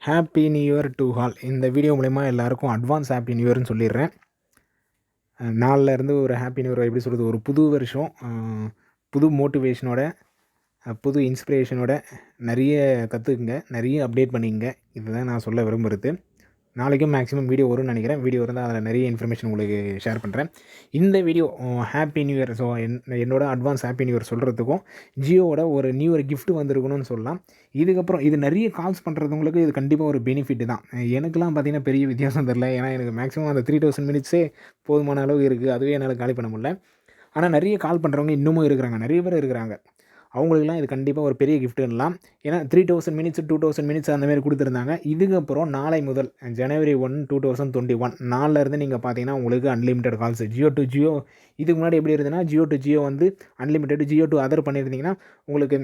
Happy new year to all. இந்த video மூலயமா எல்லாருக்கும் அட்வான்ஸ் ஹாப்பி நியூ இயர்னு சொல்லிடுறேன். நாளிலேருந்து ஒரு ஹாப்பி நியூ இயர் எப்படி சொல்கிறது, ஒரு புது வருஷம், புது மோட்டிவேஷனோட, புது இன்ஸ்பிரேஷனோட நிறைய கற்றுக்குங்க, நிறைய அப்டேட் பண்ணிக்கங்க. இதுதான் நான் சொல்ல விரும்புகிறது. நாளைக்கும் மேக்ஸிமம் வீடியோ வரும்னு நினைக்கிறேன். வீடியோ இருந்தால் அதில் நிறைய இன்ஃபர்மேஷன் உங்களுக்கு ஷேர் பண்ணுறேன். இந்த video happy new year, so என்னோட அட்வான்ஸ் ஹாப்பி நியூ இயர் சொல்கிறதுக்கும் ஜியோவோட ஒரு நியூ இயர் கிஃப்ட் வந்திருக்கணும்னு சொல்லலாம். இதுக்கப்புறம் இது நிறைய கால்ஸ் பண்ணுறவங்களுக்கு இது கண்டிப்பாக ஒரு பெனிஃபிட் தான். எனக்குலாம் பார்த்திங்கன்னா பெரிய வித்தியாசம் தெரில. ஏன்னா எனக்கு மேக்ஸிமம் அந்த 3000 மினிட்ஸே போதுமான அளவு இருக்குது. அதுவே என்னால் காலி பண்ண முடியல. ஆனால் நிறைய கால் பண்ணுறவங்க இன்னமும் இருக்கிறாங்க, நிறைய பேர் இருக்கிறாங்க. அவங்களுக்குலாம் இது கண்டிப்பாக ஒரு பெரிய கிஃப்ட்டுலாம். ஏன்னா 3000 மினிட்ஸ் 2000 மினிட்ஸ் அந்தமாரி கொடுத்துருந்தாங்க. இதுக்கப்புறம் நாளை முதல் January 1, 2021 நாளிலேருந்து நீங்கள் பார்த்தீங்கன்னா உங்களுக்கு unlimited calls Jio to Jio. இதுக்கு முன்னாடி எப்படி இருந்ததுன்னா ஜியோ டு ஜியோ வந்து அன்லிமிட்டட், ஜியோ டு அதர் பண்ணியிருந்தீங்கன்னா உங்களுக்கு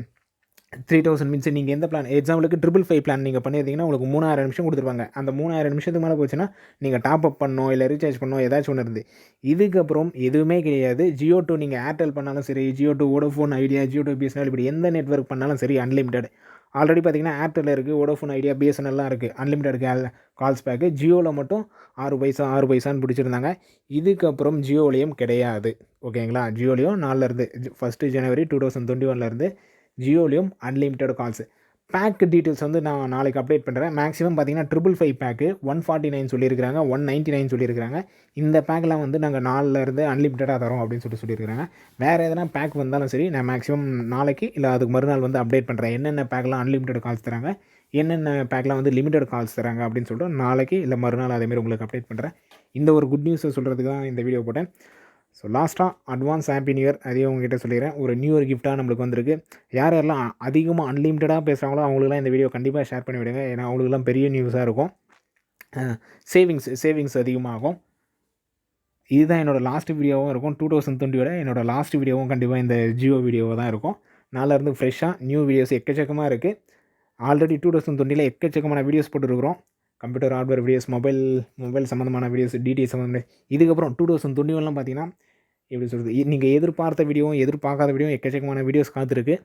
3000 மினிட்ஸ். நீங்கள் எந்த பிளான், எக்ஸாம்பிளுக்கு 555 பிளான் நீங்கள் பண்ணியிருந்தீங்கன்னா உங்களுக்கு 3000 நிமிஷம் கொடுத்துருப்பாங்க. அந்த 3000 நிமிஷத்துக்கு மேலே போச்சுன்னா நீங்கள் டாப் அப் பண்ணணும், இல்லை ரீசார்ஜ் பண்ணணும், ஏதாச்சும் ஒன்று இருந்து. இதுக்கப்புறம் எதுவுமே கிடையாது. ஜியோ டு நீங்கள் ஏர்டெல் பண்ணாலும் சரி, Jio to Vodafone idea, Jio to BSNL, இப்படி எந்த நெட்வொர்க் பண்ணாலும் சரி அன்லிமிட்டட். ஆல்ரெடி பார்த்தீங்கன்னா ஏர்டெல் இருக்குது, வோடஃபோன் ஐடியா, பிஎஸ்என்எல்லாம் இருக்குது, அன்லிமிட்டட் கால்ஸ் பேக்கு. ஜியோவில் மட்டும் 6 பைசான்னு பிடிச்சிருந்தாங்க. இதுக்கப்புறம் ஜியோலையும் கிடையாது. ஓகேங்களா? ஜியோலையும் நாளிலேருந்து 1 January 2021 ஜியோலையும் அன்லிமிட்டட் கால்ஸ். பேக் டீட்டெயில்ஸ் வந்து நான் நாளைக்கு அப்டேட் பண்ணுறேன். மேக்ஸிமம் பார்த்தீங்கன்னா 555 பேக்கு 149 சொல்லியிருக்கிறாங்க, 199 சொல்லியிருக்கிறாங்க. இந்த பேக்கெலாம் வந்து நாங்கள் நாளிலேருந்து அன்லிமிட்டடாக தரோம் அப்படின்னு சொல்லியிருக்கிறாங்க. வேறு எதனா பேக் வந்தாலும் சரி, நான் மேக்ஸிமம் நாளைக்கு இல்லை அதுக்கு மறுநாள் வந்து அப்டேட் பண்ணுறேன். என்னென்ன பேக்கெலாம் அன்லிமிட்டட் கால்ஸ் தராங்க, என்னென்ன பேக்கெலாம் வந்து லிமிட்டட் கால்ஸ் தராங்க அப்படின்னு சொல்லிட்டு நாளைக்கு இல்லை மறுநாள் அதேமாரி உங்களுக்கு அப்டேட் பண்ணுறேன். இந்த ஒரு குட் நியூஸை சொல்கிறதுக்கு தான் இந்த வீடியோ போட்டேன். ஸோ லாஸ்ட்டாக அட்வான்ஸ் ஹாப்பி நியூ இயர் அதையும் உங்ககிட்ட சொல்லிடுறேன். ஒரு நியூ இயர் கிஃப்ட்டாக நம்மளுக்கு வந்திருக்கு. யாரெல்லாம் அதிகமாக அன்லிமிட்டடாக பேசுகிறாங்களோ அவங்களுக்குலாம் இந்த வீடியோ கண்டிப்பாக ஷேர் பண்ணி விடுங்க. ஏன்னா அவங்களுக்குலாம் பெரிய நியூஸாக இருக்கும். சேவிங்ஸ் அதிகமாகும். இதுதான் என்னோடய லாஸ்ட் வீடியோவும் இருக்கும். 2020 என்னோடய லாஸ்ட் வீடியோவும் கண்டிப்பாக இந்த ஜியோ வீடியோவாக தான் இருக்கும். நாளிலேருந்து ஃப்ரெஷ்ஷாக நியூ வீடியோஸ் எக்கச்சக்கமாக இருக்குது. ஆல்ரெடி 2020 எக்கச்சக்கமான வீடியோஸ் போட்டுருக்குறோம். கம்ப்யூட்டர் ஹார்ட்வேர் வீடியோஸ், மொபைல் சம்மந்தமான வீடியோஸ், டிடிஎஸ் சம்மந்தமான. இதுக்கப்புறம் 2021 பார்த்தீங்கன்னா எப்படி சொல்கிறது, நீங்கள் எதிர்பார்த்த வீடியோவும் எதிர்பார்க்காத வீடியோவும் எக்கச்சக்கமான வீடியோஸ் காத்திருக்கு.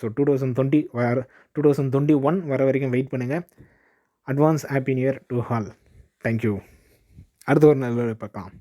ஸோ 2021 வர வரைக்கும் வெயிட் பண்ணுங்கள். Advance happy new year to all. Thank you. அடுத்த ஒரு நல்ல பார்க்கலாம்.